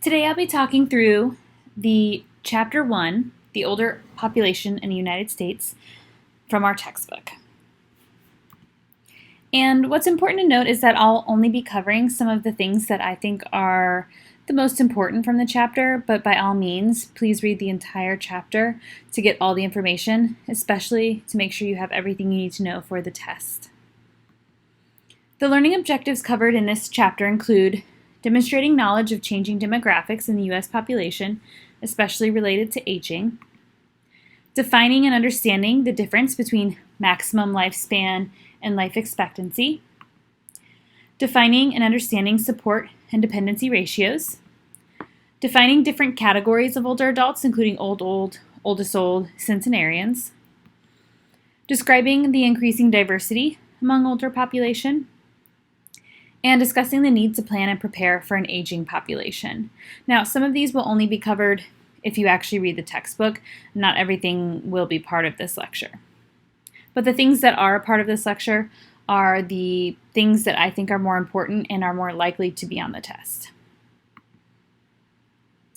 Today I'll be talking through the Chapter 1, the older population in the United States, from our textbook. And what's important to note is that I'll only be covering some of the things that I think are the most important from the chapter, but by all means, please read the entire chapter to get all the information, especially to make sure you have everything you need to know for the test. The learning objectives covered in this chapter include demonstrating knowledge of changing demographics in the U.S. population, especially related to aging, defining and understanding the difference between maximum lifespan and life expectancy, defining and understanding support and dependency ratios, defining different categories of older adults, including old, oldest old, centenarians, describing the increasing diversity among older population, and discussing the need to plan and prepare for an aging population. Now, some of these will only be covered if you actually read the textbook. Not everything will be part of this lecture. But the things that are a part of this lecture are the things that I think are more important and are more likely to be on the test.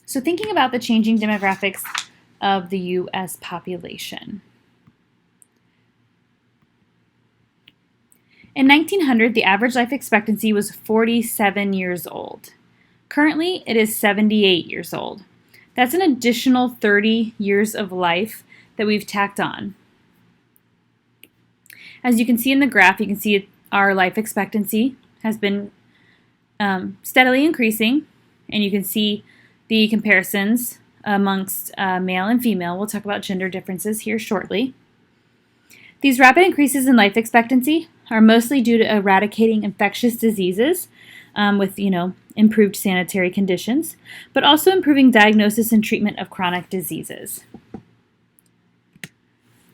So thinking about the changing demographics of the U.S. population. In 1900, the average life expectancy was 47 years old. Currently, it is 78 years old. That's an additional 30 years of life that we've tacked on. As you can see in the graph, you can see our life expectancy has been steadily increasing, and you can see the comparisons amongst male and female. We'll talk about gender differences here shortly. These rapid increases in life expectancy are mostly due to eradicating infectious diseases with, improved sanitary conditions, but also improving diagnosis and treatment of chronic diseases.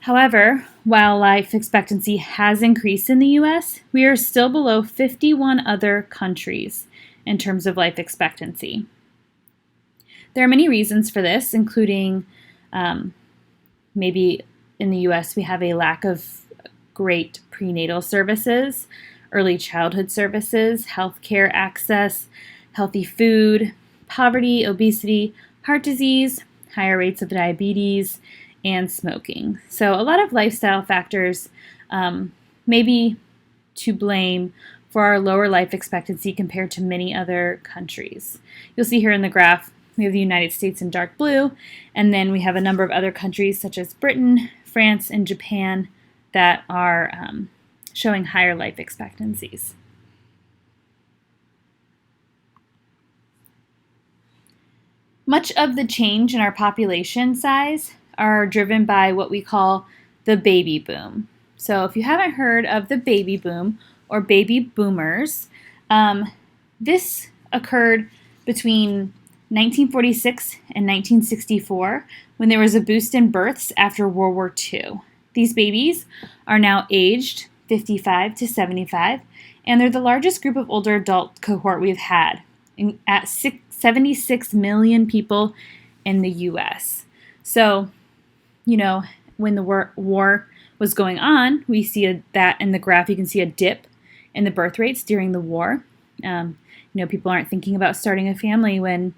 However, while life expectancy has increased in the U.S., we are still below 51 other countries in terms of life expectancy. There are many reasons for this, including maybe in the U.S. we have a lack of great prenatal services, early childhood services, healthcare access, healthy food, poverty, obesity, heart disease, higher rates of diabetes, and smoking. So a lot of lifestyle factors may be to blame for our lower life expectancy compared to many other countries. You'll see here in the graph, we have the United States in dark blue, and then we have a number of other countries such as Britain, France, and Japan that are showing higher life expectancies. Much of the change in our population size are driven by what we call the baby boom. So if you haven't heard of the baby boom or baby boomers, this occurred between 1946 and 1964 when there was a boost in births after World War II. These babies are now aged 55 to 75, and they're the largest group of older adult cohort we've had at 76 million people in the U.S. So, when the war was going on, we see that in the graph. You can see a dip in the birth rates during the war. People aren't thinking about starting a family when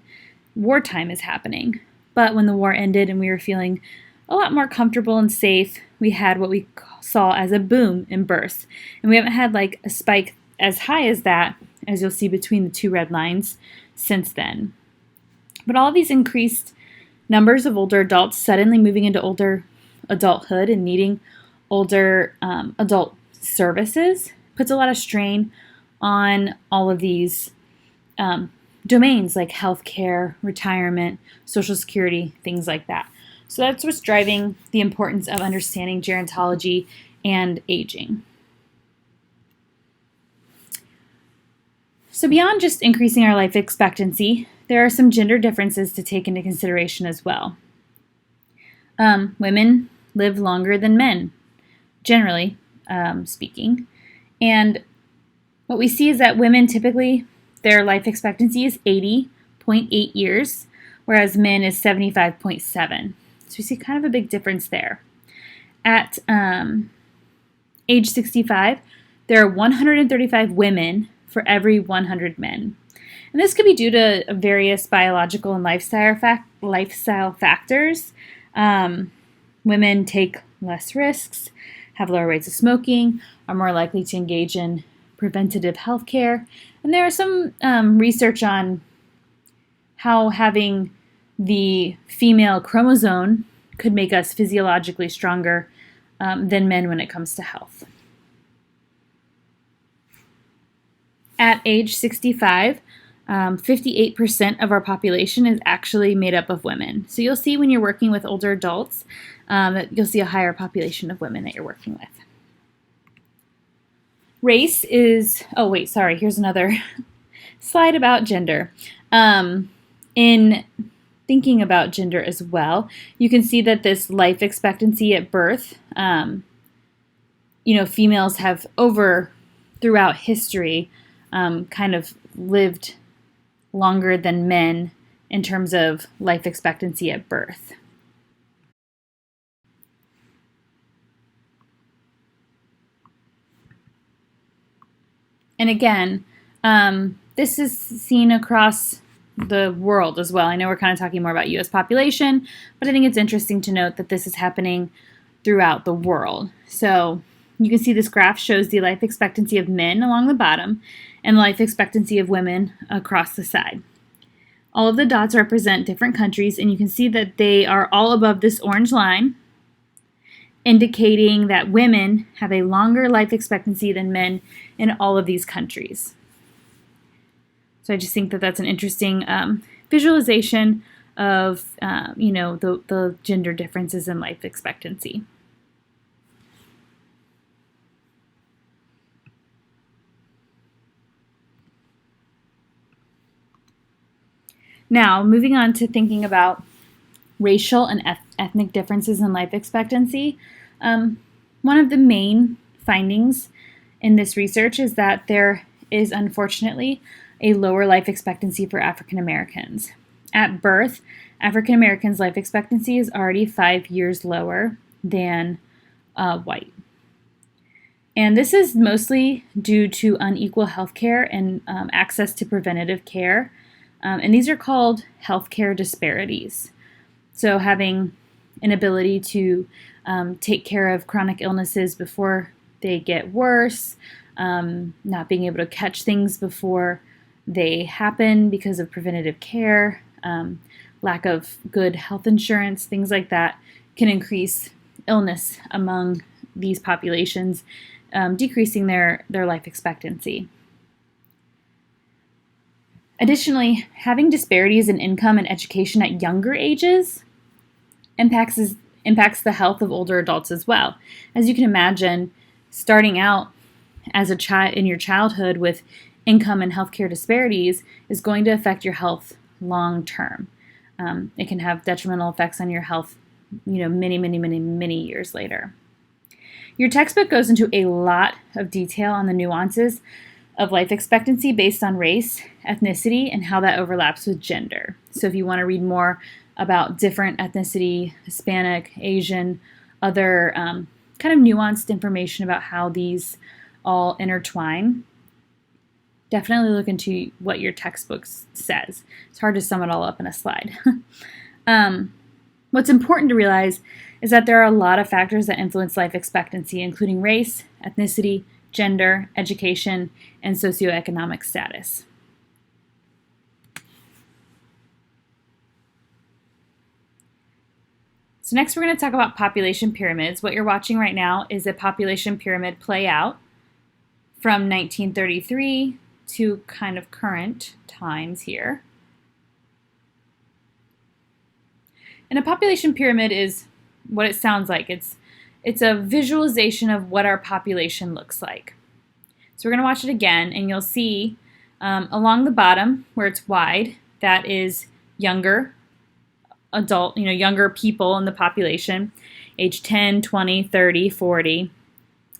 wartime is happening. But when the war ended and we were feeling a lot more comfortable and safe, we had what we saw as a boom in births. And we haven't had like a spike as high as that, as you'll see between the two red lines, since then. But all of these increased numbers of older adults suddenly moving into older adulthood and needing older adult services puts a lot of strain on all of these domains like healthcare, retirement, Social Security, things like that. So that's what's driving the importance of understanding gerontology and aging. So beyond just increasing our life expectancy, there are some gender differences to take into consideration as well. Women live longer than men, generally speaking. And what we see is that women typically, their life expectancy is 80.8 years, whereas men is 75.7. So we see kind of a big difference there. At age 65, there are 135 women for every 100 men. And And this could be due to various biological and lifestyle factors. Women take less risks, have lower rates of smoking, are more likely to engage in preventative health care. And there is some research on how having the female chromosome could make us physiologically stronger than men when it comes to health. At age 65, 58% of our population is actually made up of women. So you'll see when you're working with older adults that you'll see a higher population of women that you're working with. Race is, here's another slide about gender. In thinking about gender as well, you can see that this life expectancy at birth, females have throughout history kind of lived longer than men in terms of life expectancy at birth. And again, this is seen across the world as well. I know we're kind of talking more about U.S. population, but I think it's interesting to note that this is happening throughout the world. So you can see this graph shows the life expectancy of men along the bottom and the life expectancy of women across the side. All of the dots represent different countries, and you can see that they are all above this orange line, indicating that women have a longer life expectancy than men in all of these countries. So I just think that that's an interesting visualization of the gender differences in life expectancy. Now, moving on to thinking about racial and ethnic differences in life expectancy, one of the main findings in this research is that there is unfortunately a lower life expectancy for African Americans. At birth, African Americans' life expectancy is already 5 years lower than white. And this is mostly due to unequal health care and access to preventative care. And these are called healthcare disparities. So having an ability to take care of chronic illnesses before they get worse, not being able to catch things before they happen because of preventative care, lack of good health insurance, things like that can increase illness among these populations, decreasing their life expectancy. Additionally, having disparities in income and education at younger ages impacts the health of older adults as well. As you can imagine, starting out as a child in your childhood with income and healthcare disparities is going to affect your health long term. It can have detrimental effects on your health, many years later. Your textbook goes into a lot of detail on the nuances of life expectancy based on race, ethnicity, and how that overlaps with gender. So if you want to read more about different ethnicity, Hispanic, Asian, other kind of nuanced information about how these all intertwine, definitely look into what your textbook says. It's hard to sum it all up in a slide. What's important to realize is that there are a lot of factors that influence life expectancy, including race, ethnicity, gender, education, and socioeconomic status. So next we're going to talk about population pyramids. What you're watching right now is a population pyramid play out from 1933 to kind of current times here. And a population pyramid is what it sounds like. It's a visualization of what our population looks like. So we're going to watch it again, and you'll see along the bottom where it's wide, that is younger adult, younger people in the population, age 10, 20, 30, 40. And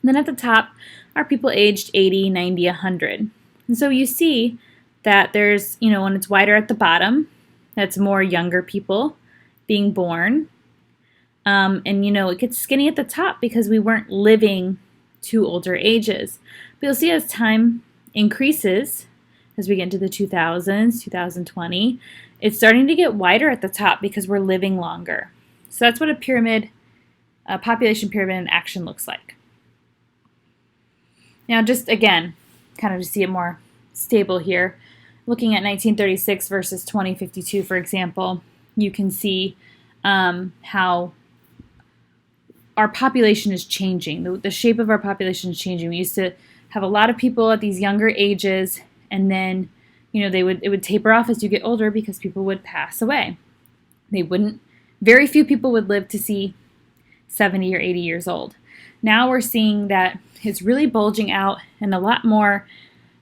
then at the top are people aged 80, 90, 100. And so you see that there's, when it's wider at the bottom, that's more younger people being born. And it gets skinny at the top because we weren't living to older ages. But you'll see as time increases, as we get into the 2000s, 2020, it's starting to get wider at the top because we're living longer. So that's what a population pyramid in action looks like. Now, just again, kind of to see it more stable here, looking at 1936 versus 2052, for example, you can see how our population is changing. The shape of our population is changing. We used to have a lot of people at these younger ages, and then, it would taper off as you get older because people would pass away. Very few people would live to see 70 or 80 years old. Now we're seeing that it's really bulging out and a lot more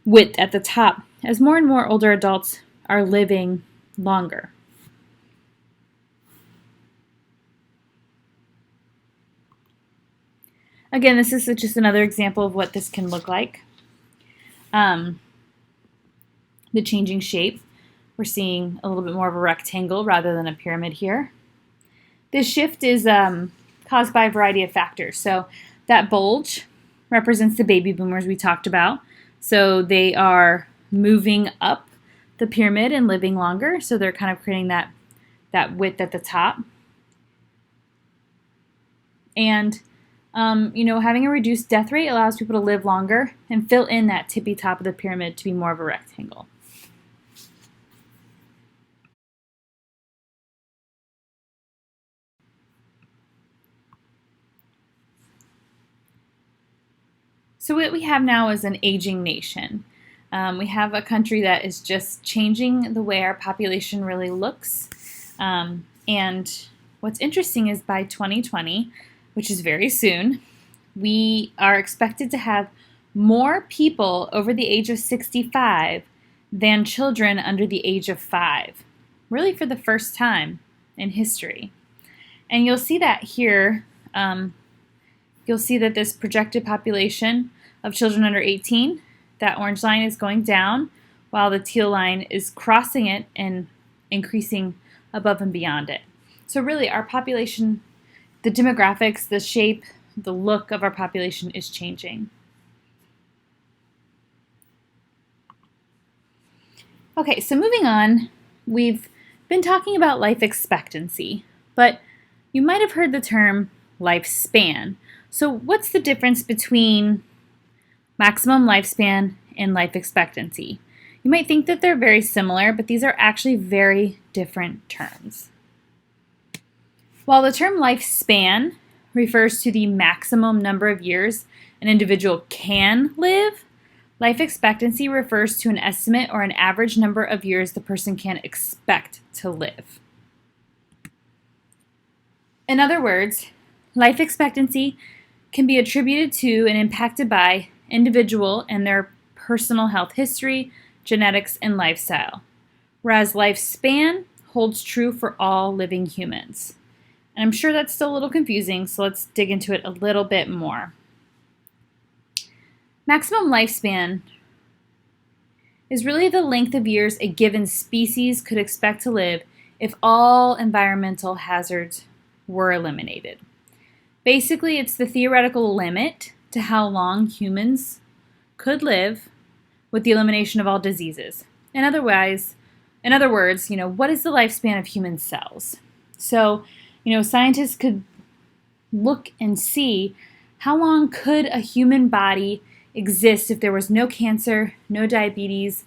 width at the top as more and more older adults are living longer. Again, this is just another example of what this can look like. The changing shape. We're seeing a little bit more of a rectangle rather than a pyramid here. This shift is caused by a variety of factors. So that bulge represents the baby boomers we talked about. So they are moving up the pyramid and living longer. So they're kind of creating that width at the top. And having a reduced death rate allows people to live longer and fill in that tippy top of the pyramid to be more of a rectangle. So what we have now is an aging nation. We have a country that is just changing the way our population really looks. And what's interesting is by 2020, which is very soon, we are expected to have more people over the age of 65 than children under the age of 5, really for the first time in history. And you'll see that here. You'll see that this projected population of children under 18, that orange line is going down, while the teal line is crossing it and increasing above and beyond it. So really, our population, the demographics, the shape, the look of our population is changing. Okay, so moving on, we've been talking about life expectancy, but you might have heard the term lifespan. So what's the difference between maximum lifespan and life expectancy? You might think that they're very similar, but these are actually very different terms. While the term lifespan refers to the maximum number of years an individual can live, life expectancy refers to an estimate or an average number of years the person can expect to live. In other words, life expectancy can be attributed to and impacted by individual and their personal health history, genetics, and lifestyle, whereas lifespan holds true for all living humans. And I'm sure that's still a little confusing, so let's dig into it a little bit more. Maximum lifespan is really the length of years a given species could expect to live if all environmental hazards were eliminated. Basically, it's the theoretical limit to how long humans could live with the elimination of all diseases. In other words, what is the lifespan of human cells? So, scientists could look and see how long could a human body exist if there was no cancer, no diabetes,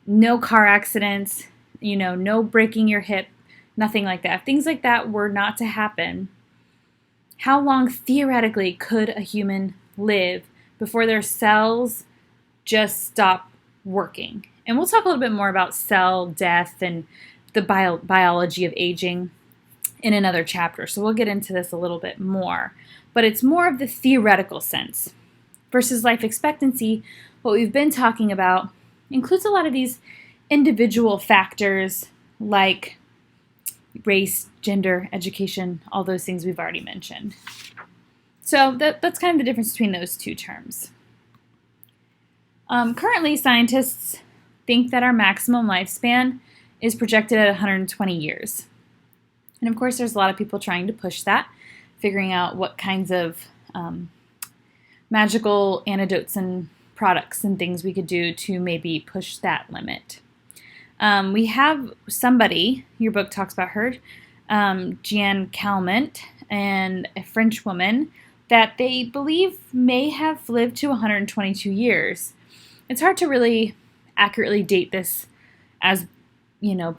no car accidents, no breaking your hip, nothing like that. If things like that were not to happen, how long theoretically could a human live before their cells just stop working? And we'll talk a little bit more about cell death and the biology of aging in another chapter, so we'll get into this a little bit more. But it's more of the theoretical sense. Versus life expectancy, what we've been talking about includes a lot of these individual factors like race, gender, education, all those things we've already mentioned. So that's kind of the difference between those two terms. Currently, scientists think that our maximum lifespan is projected at 120 years. And of course, there's a lot of people trying to push that, figuring out what kinds of magical antidotes and products and things we could do to maybe push that limit. We have somebody, your book talks about her, Jeanne Calment, and a French woman that they believe may have lived to 122 years. It's hard to really accurately date this, as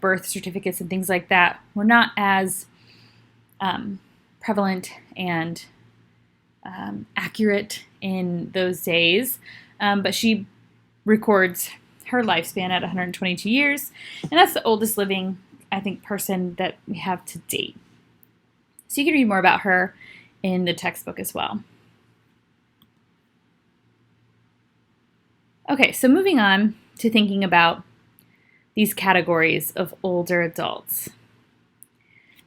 birth certificates and things like that were not as prevalent and accurate in those days, but she records her lifespan at 122 years, and that's the oldest living, I think, person that we have to date. So you can read more about her in the textbook as well. Okay, so moving on to thinking about these categories of older adults.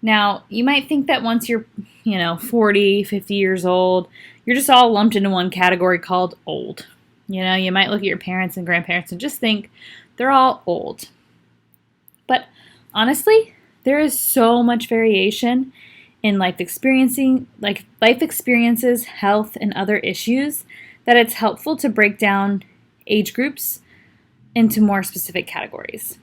Now, you might think that once you're, 40, 50 years old, you're just all lumped into one category called old. You might look at your parents and grandparents and just think they're all old. But honestly, there is so much variation in life experiences, health, and other issues that it's helpful to break down age groups into more specific categories.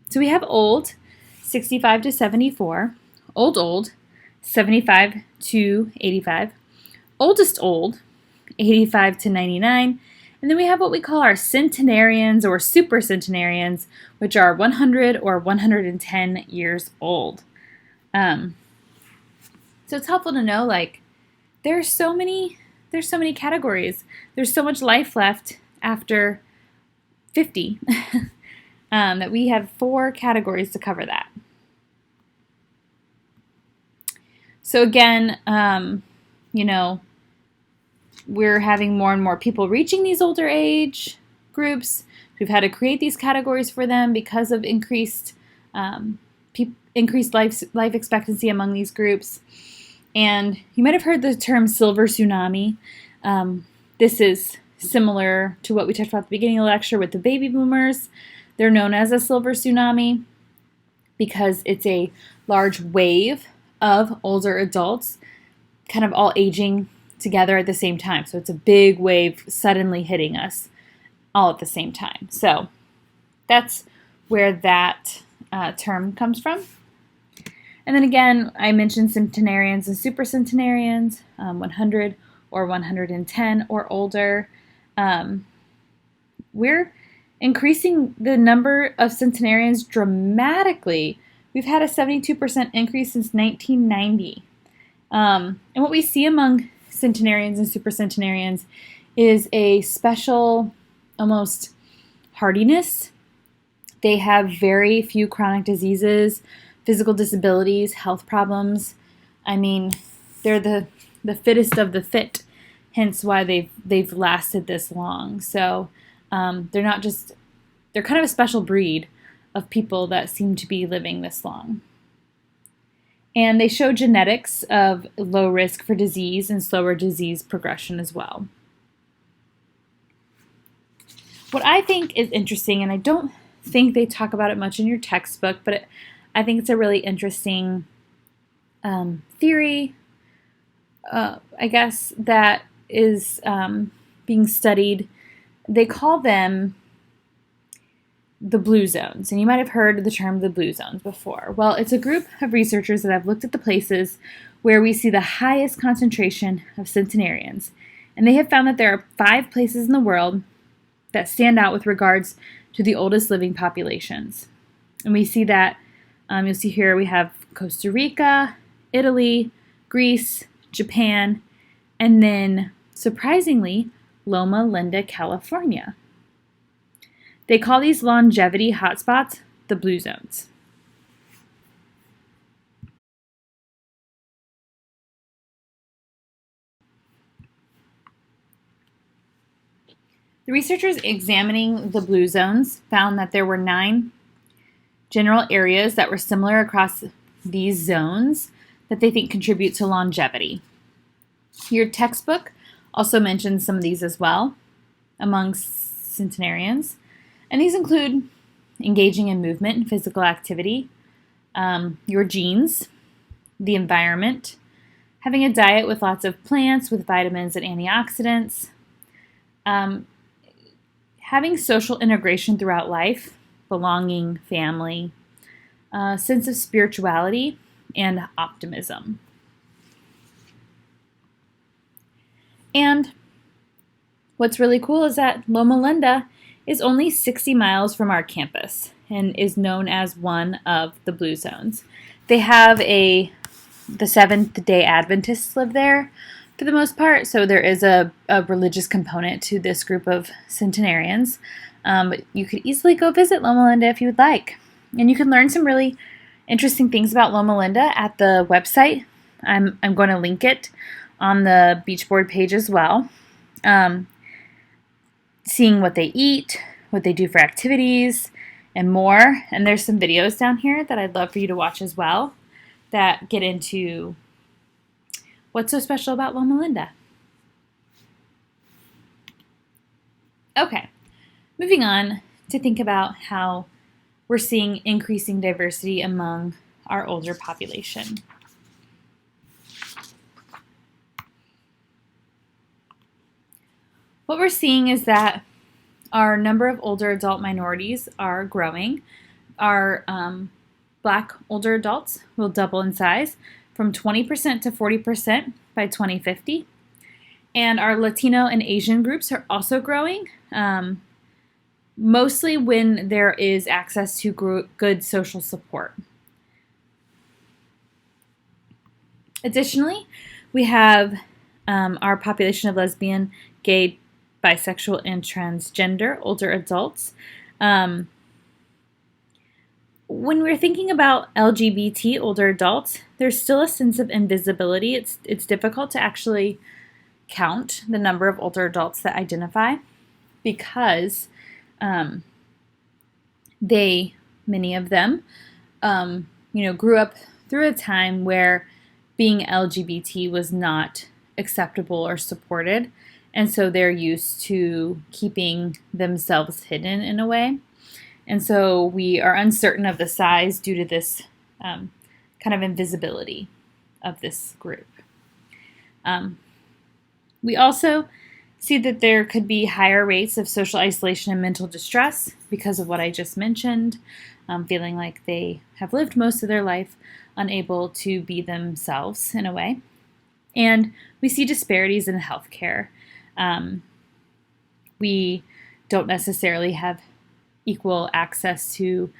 So we have old, 65 to 74, old, 75 to 85, oldest old, 85 to 99, and then we have what we call our centenarians or super centenarians, which are 100 or 110 years old. So it's helpful to know, there's so many categories. There's so much life left after 50 that we have 4 categories to cover that. So again, we're having more and more people reaching these older age groups. We've had to create these categories for them because of increased life expectancy among these groups. And you might have heard the term silver tsunami. This is similar to what we talked about at the beginning of the lecture with the baby boomers. They're known as a silver tsunami because it's a large wave of older adults kind of all aging together at the same time. So it's a big wave suddenly hitting us all at the same time. So that's where that term comes from. And then again, I mentioned centenarians and super centenarians, 100 or 110 or older. We're increasing the number of centenarians dramatically. We've had a 72% increase since 1990. And what we see among centenarians and super centenarians is a special, almost hardiness. They have very few chronic diseases, physical disabilities, health problems. I mean, they're the fittest of the fit, hence why they've lasted this long. So they're kind of a special breed of people that seem to be living this long. And they show genetics of low risk for disease and slower disease progression as well. What I think is interesting, and I don't think they talk about it much in your textbook, but I think it's a really interesting theory, I guess, that is being studied. They call them the blue zones, and you might have heard the term the blue zones before. Well, it's a group of researchers that have looked at the places where we see the highest concentration of centenarians, and they have found that there are 5 places in the world that stand out with regards to the oldest living populations. And we see that, you'll see here we have Costa Rica, Italy, Greece, Japan, and then, surprisingly, Loma Linda, California. They call these longevity hotspots the blue zones. The researchers examining the blue zones found that there were 9 general areas that were similar across these zones that they think contribute to longevity. Your textbook also mentions some of these as well among centenarians. And these include engaging in movement and physical activity, your genes, the environment, having a diet with lots of plants with vitamins and antioxidants, having social integration throughout life, belonging, family, sense of spirituality, and optimism. And what's really cool is that Loma Linda is only 60 miles from our campus and is known as one of the Blue Zones. They have the Seventh-day Adventists live there for the most part, so there is a religious component to this group of centenarians. But you could easily go visit Loma Linda if you would like. And you can learn some really interesting things about Loma Linda at the website. I'm going to link it on the Beach Board page as well. Seeing what they eat, what they do for activities, and more. And there's some videos down here that I'd love for you to watch as well that get into what's so special about Loma Linda. Okay, moving on to think about how we're seeing increasing diversity among our older population. What we're seeing is that our number of older adult minorities are growing. Our Black older adults will double in size from 20% to 40% by 2050. And our Latino and Asian groups are also growing, mostly when there is access to good social support. Additionally, we have our population of lesbian, gay, bisexual, and transgender older adults. When we're thinking about LGBT older adults, there's still a sense of invisibility. It's difficult to actually count the number of older adults that identify because many of them, grew up through a time where being LGBT was not acceptable or supported, and so they're used to keeping themselves hidden in a way. And so we are uncertain of the size due to this kind of invisibility of this group. We also see that there could be higher rates of social isolation and mental distress because of what I just mentioned, feeling like they have lived most of their life unable to be themselves in a way. And we see disparities in healthcare. We don't necessarily have equal access to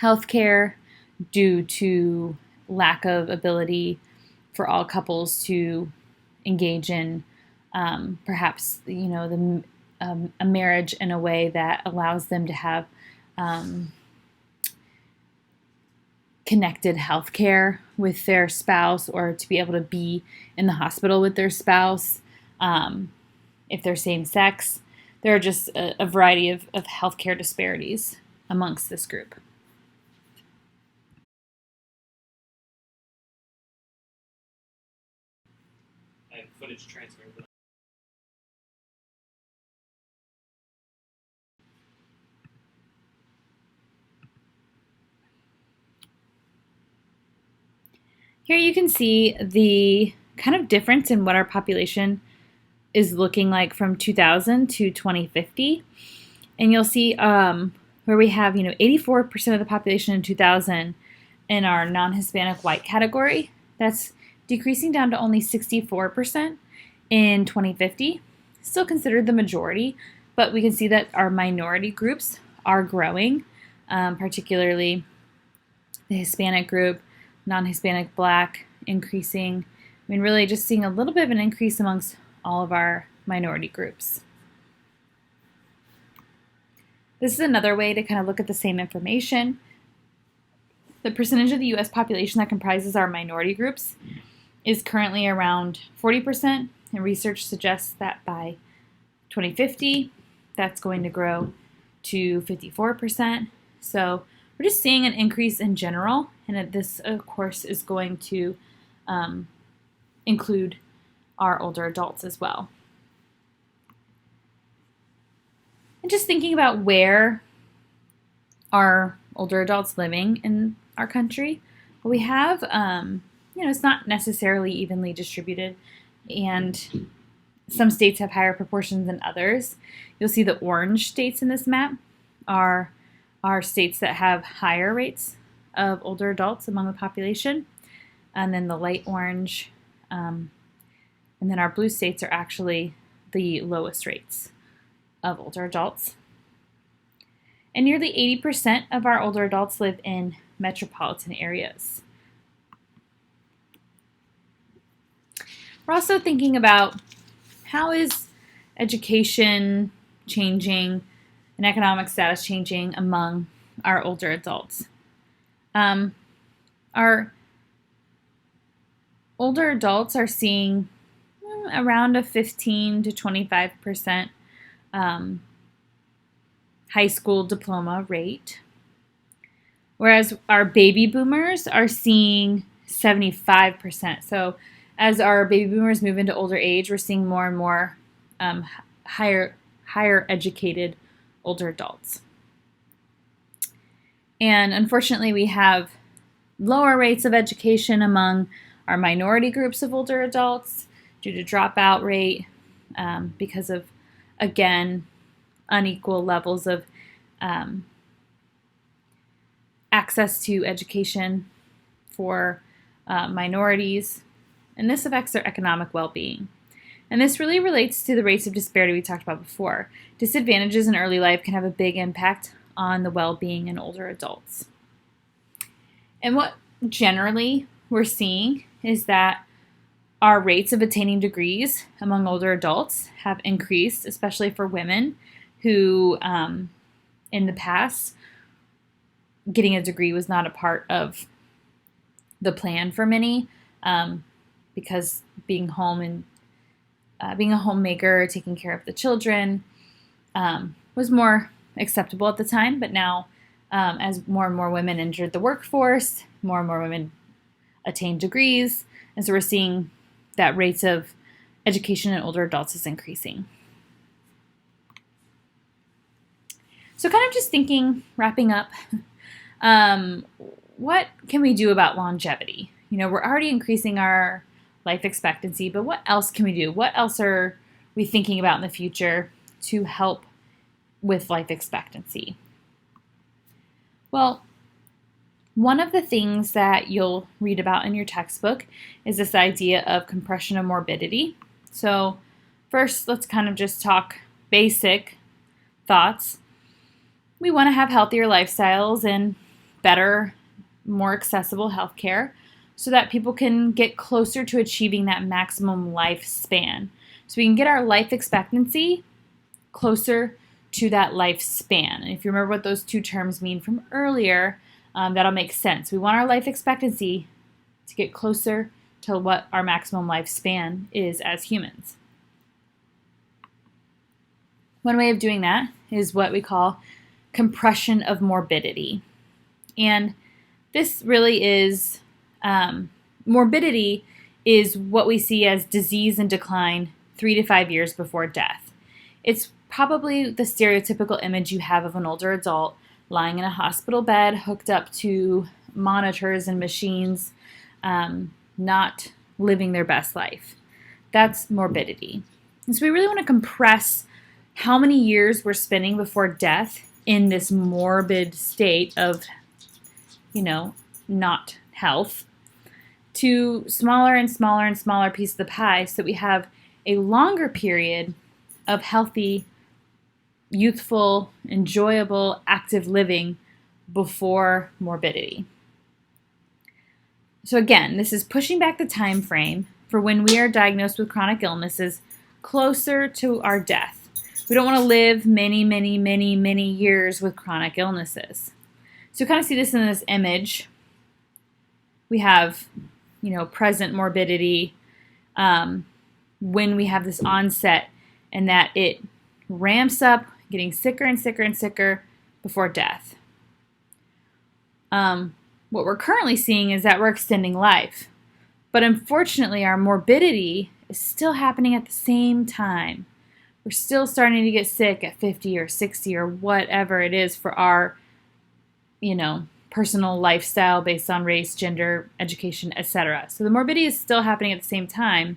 healthcare due to lack of ability for all couples to engage in perhaps a marriage in a way that allows them to have connected healthcare with their spouse, or to be able to be in the hospital with their spouse if they're same sex. There are just a variety of healthcare disparities amongst this group. And footage transfer. Here you can see the kind of difference in what our population is looking like from 2000 to 2050. And you'll see where we have 84% of the population in 2000 in our non-Hispanic white category. That's decreasing down to only 64% in 2050. Still considered the majority, but we can see that our minority groups are growing, particularly the Hispanic group, non-Hispanic Black increasing. I mean, really just seeing a little bit of an increase amongst all of our minority groups. This is another way to kind of look at the same information. The percentage of the U.S. population that comprises our minority groups is currently around 40%, and research suggests that by 2050, that's going to grow to 54%. So we're just seeing an increase in general, and this, of course, is going to include our older adults as well. And just thinking about where are older adults living in our country, we have, it's not necessarily evenly distributed, and Some states have higher proportions than others. You'll see the orange states in this map are states that have higher rates of older adults among the population. And then the light orange, and then our blue states are actually the lowest rates of older adults. And nearly 80% of our older adults live in metropolitan areas. We're also thinking about how is education changing and economic status changing among our older adults. Our older adults are seeing around a 15 to 25% high school diploma rate, whereas our baby boomers are seeing 75%. So as our baby boomers move into older age, we're seeing more and more higher educated older adults. And unfortunately, we have lower rates of education among our minority groups of older adults due to dropout rate because of, again, unequal levels of access to education for minorities. And this affects their economic well-being. And this really relates to the rates of disparity we talked about before. Disadvantages in early life can have a big impact on the well-being in older adults. And what generally we're seeing is that our rates of attaining degrees among older adults have increased, especially for women who, in the past, getting a degree was not a part of the plan for many, because being home and being a homemaker, taking care of the children, was more acceptable at the time. But now, as more and more women entered the workforce, more and more women attained degrees, and so we're seeing that rates of education in older adults is increasing. So kind of just thinking, wrapping up, what can we do about longevity? You know, we're already increasing our life expectancy, but what else can we do? What else are we thinking about in the future to help with life expectancy? Well, one of the things that you'll read about in your textbook is this idea of compression of morbidity. So first, let's kind of just talk basic thoughts. We want to have healthier lifestyles and better, more accessible healthcare so that people can get closer to achieving that maximum lifespan. So we can get our life expectancy closer to that lifespan. And if you remember what those two terms mean from earlier, that'll make sense. We want our life expectancy to get closer to what our maximum lifespan is as humans. One way of doing that is what we call compression of morbidity. And this really is, morbidity is what we see as disease and decline 3 to 5 years before death. It's probably the stereotypical image you have of an older adult lying in a hospital bed, hooked up to monitors and machines, not living their best life. That's morbidity. And so we really want to compress how many years we're spending before death in this morbid state of, not health, to smaller and smaller and smaller pieces of the pie so that we have a longer period of healthy, youthful, enjoyable, active living before morbidity. So again, this is pushing back the time frame for when we are diagnosed with chronic illnesses closer to our death. We don't want to live many, many, many, many years with chronic illnesses. So you kind of see this in this image. We have, present morbidity when we have this onset, and that it ramps up, getting sicker and sicker and sicker before death. What we're currently seeing is that we're extending life. But unfortunately, our morbidity is still happening at the same time. We're still starting to get sick at 50 or 60 or whatever it is for our, personal lifestyle based on race, gender, education, etc. So the morbidity is still happening at the same time,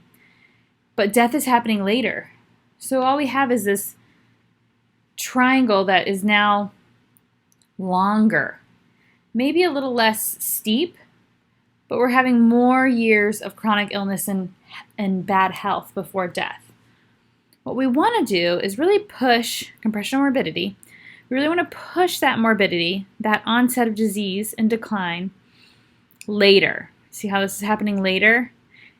but death is happening later. So all we have is this triangle that is now longer, maybe a little less steep, but we're having more years of chronic illness and bad health before death. What we want to do is really push compressional morbidity. We really want to push that morbidity, that onset of disease and decline, later. See how this is happening later?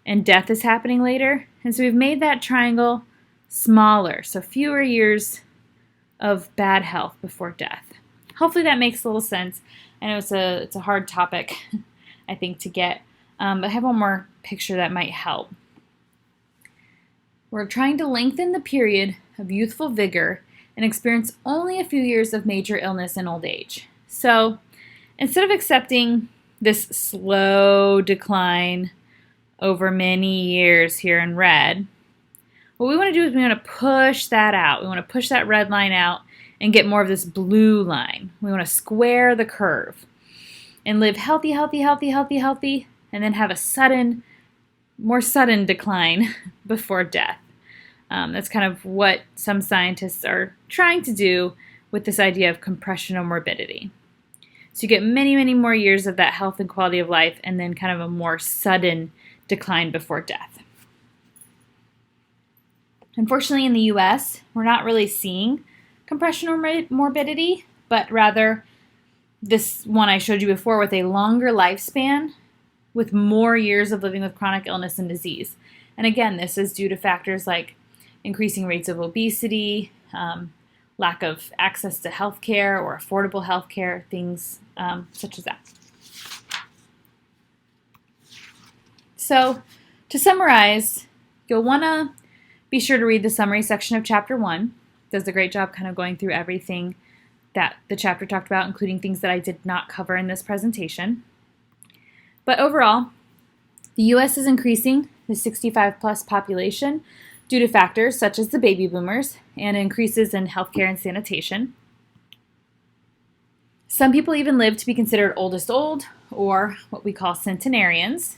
And death is happening later? And so we've made that triangle smaller, so fewer years of bad health before death. Hopefully that makes a little sense. I know it's a hard topic, I think, to get, but I have one more picture that might help. We're trying to lengthen the period of youthful vigor and experience only a few years of major illness and old age. So instead of accepting this slow decline over many years here in red, what we want to do is we want to push that out. We want to push that red line out and get more of this blue line. We want to square the curve and live healthy, healthy, healthy, healthy, healthy, and then have a more sudden decline before death. That's kind of what some scientists are trying to do with this idea of compressional morbidity. So you get many, many more years of that health and quality of life, and then kind of a more sudden decline before death. Unfortunately, in the US, we're not really seeing compressional morbidity, but rather this one I showed you before with a longer lifespan with more years of living with chronic illness and disease. And again, this is due to factors like increasing rates of obesity, lack of access to health care or affordable health care, things such as that. So to summarize, you'll want to be sure to read the summary section of Chapter 1. It does a great job kind of going through everything that the chapter talked about, including things that I did not cover in this presentation. But overall, the U.S. is increasing the 65 plus population due to factors such as the baby boomers and increases in healthcare and sanitation. Some people even live to be considered oldest old, or what we call centenarians.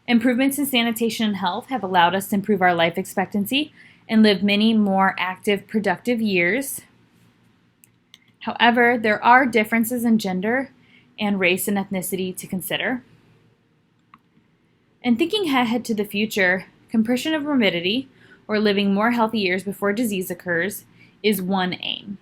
Improvements in sanitation and health have allowed us to improve our life expectancy and live many more active, productive years. However, there are differences in gender and race and ethnicity to consider. And thinking ahead to the future, compression of morbidity, or living more healthy years before disease occurs, is one aim.